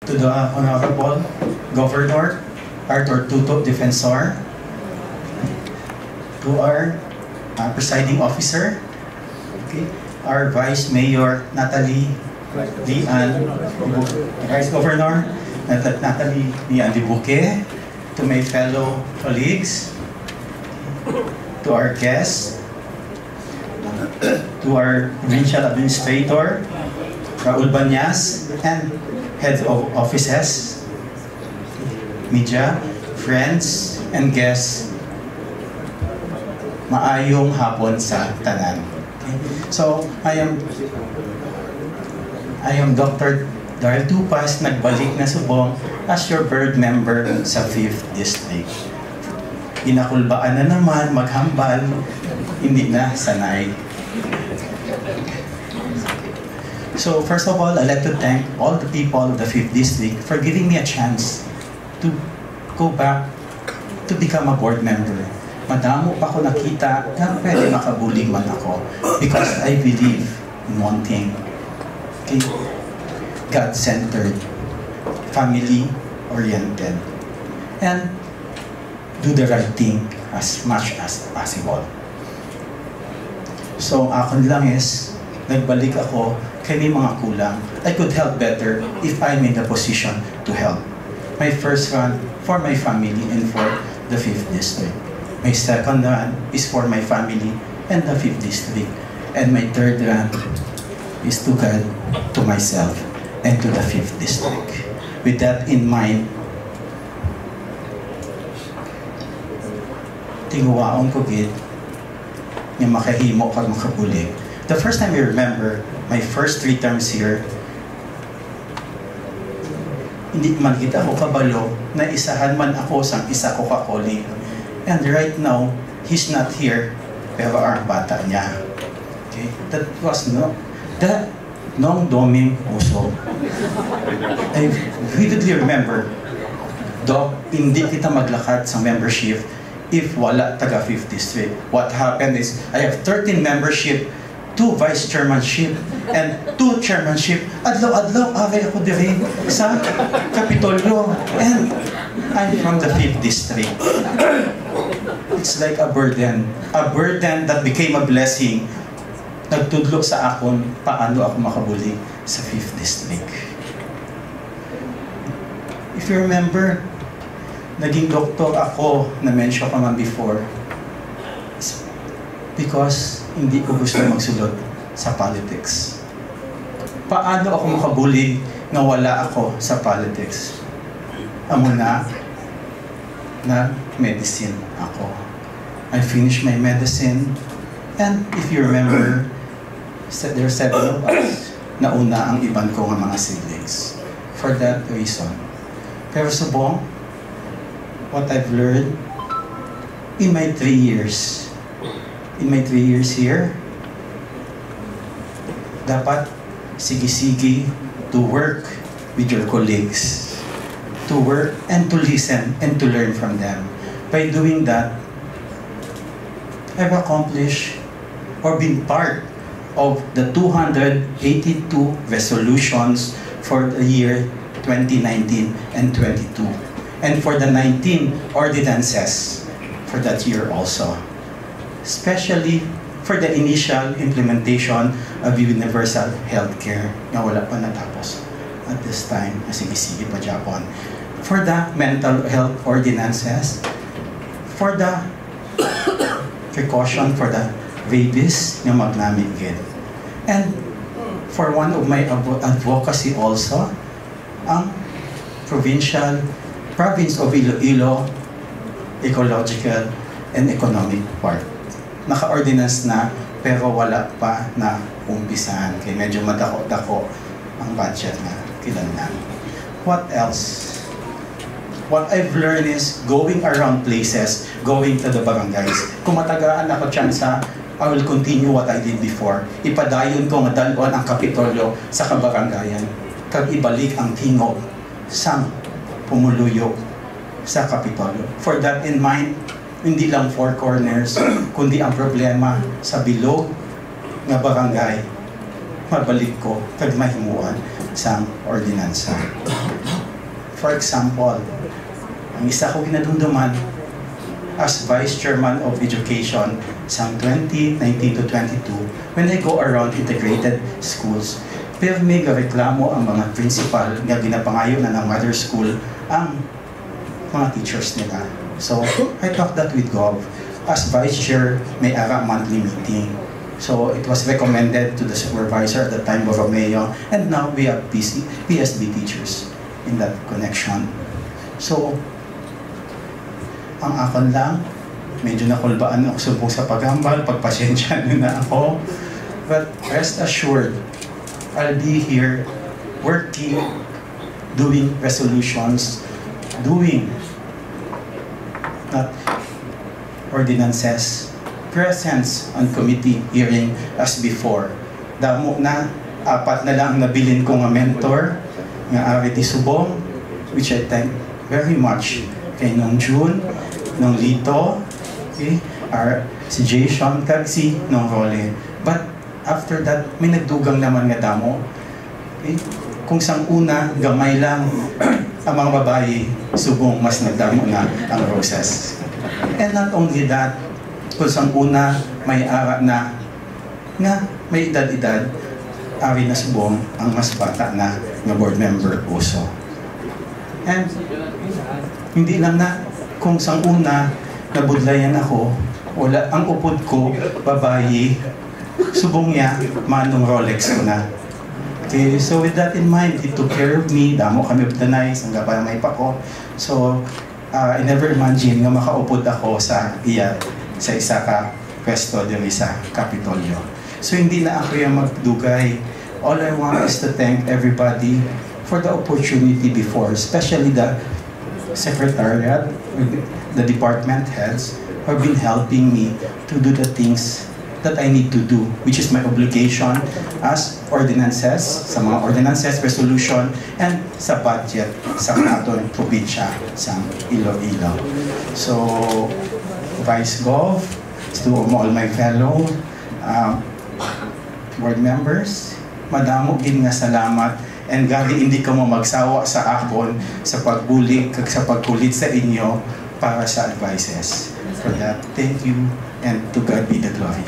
to the Honorable Governor Arthur Tuto Defensor, to our presiding officer, okay, our Vice Mayor Natalie Lian, Vice Governor Natalie Lian Dibuque, to my fellow colleagues, to our guests, to our provincial administrator, Raul Banyas, and heads of offices, media, friends, and guests, maayong hapon sa tanan. Okay. So, I am Dr. Daryl Tupas, nagbalik na subong as your board member sa 5th District. Inakulbaan na naman, maghambal, hindi na sanay. So, first of all, I'd like to thank all the people of the 5th District for giving me a chance to go back to become a board member. Madamo pa ko nakita na pwede makabuling man ako because I believe in one thing. Okay? God-centered, family-oriented, and do the right thing as much as possible. So, akin lang is, nagbalik ako kay may mga kulang. I could help better if I'm in the position to help. My first run for my family and for the 5th District. My second run is for my family and the 5th District. And my third run is to God, to myself, and to the 5th District. With that in mind, tinguwaon ko gid nga makahimo kag makabulig. The first time I remember, my first 3 terms here, hindi man kita ako kabalo na isahan man ako sang isa ko ka-colleague. And right now, he's not here, pero ang bata niya. Okay? That was Nong Doming Puso. I vividly remember, Doc, hindi kita maglakad sa membership if wala taga 5th District. What happened is, I have 13 membership, 2 vice chairmanship, and 2 chairmanship. Adlaw-adlaw, away ako diri sa Kapitolyo. And I'm from the 5th District. It's like a burden that became a blessing. Nagtudlok sa akon paano ako makabuli sa 5th District. If you remember, naging doktor ako, na-mention ko man before, because hindi ko gusto magsulod sa politics. Paano ako makabuli na wala ako sa politics? Amo na medicine ako. I finished my medicine, and if you remember, there are 7 of us na una ang iban ko ng mga siblings. For that reason. Pero subong, what I've learned in my 3 years here, dapat sige-sige to work with your colleagues, to work and to listen and to learn from them. By doing that, I've accomplished or been part of the 282 resolutions for the year 2019 and 22, and for the 19 ordinances for that year also. Especially for the initial implementation of universal healthcare na wala pa natapos at this time, sige-sige pa Japan. For the mental health ordinances, for the precaution for the rabies na magnamit gid. And for one of my advocacy also, ang province of Iloilo ecological and economic park. Naka-ordinance na pero wala pa na umpisahan kaya medyo madako-dako ang budget na kinahanglan. What else? What I've learned is going around places, going to the barangays. Kung matagaan ako tsansa, I will continue what I did before. Ipadayon ko nga dalon ang Kapitolyo sa kabarangayan. Kag ibalik ang tingog sa pumuluyok sa Kapitolyo. For that in mind, hindi lang 4 corners, kundi ang problema sa bilog nga barangay, mabalik ko kag mahimuan sa ordinansa. For example, ang isa ko ginadumduman as Vice Chairman of Education sa 2019 to 22, when I go around integrated schools, pero may reklamo ang mga principal nga ginapangayo na ng mother school ang mga teachers nila. So, I talked that with Gov. As Vice Chair, may ara monthly meeting. So, it was recommended to the supervisor at the time of Romeo, and now we have PSB teachers in that connection. So, ang akon lang, medyo nakulbaan ako subong sa paghambal, pagpasensya na ako. But rest assured, I'll be here working, doing resolutions, doing not ordinances, presence on committee hearing as before. Damo na, 4 na lang nabilin ko nga mentor, nga Ari Subong, which I thank very much kay nung June, nung Lito, okay, si Jason Tagsi, nung Role. But after that, may nagdugang naman nga damo. Okay? Kung sang una, gamay lang ang mga babae, subong mas nagdamo na ang roses. And not only that, kung sang una, may ara na nga may edad-edad, ari na subong ang mas bata na board member uso. And hindi lang na kung sang una, nabudlayan ako, wala, ang upod ko, babae, subong niya, manong Rolex ko na. Okay, so with that in mind, he took care of me, damo kami obtanay, sangga pa may pako. So, I never imagine nga makaupod ako sa isa ka pwesto diri sa Kapitolyo. So, hindi na ako yung magdugay. All I want is to thank everybody for the opportunity before, especially the secretariat, the department heads, who have been helping me to do the things that I need to do, which is my obligation as ordinances, sa mga ordinances, resolution, and sa budget sa aton probinsya sa Iloilo. So, Vice Gov, to all my fellow board members, madamo gid nga salamat, and gagi hindi ka mo magsawa sa akon sa pagbulig kag sa pagkulit sa inyo para sa advices. For that, thank you, and to God be the glory.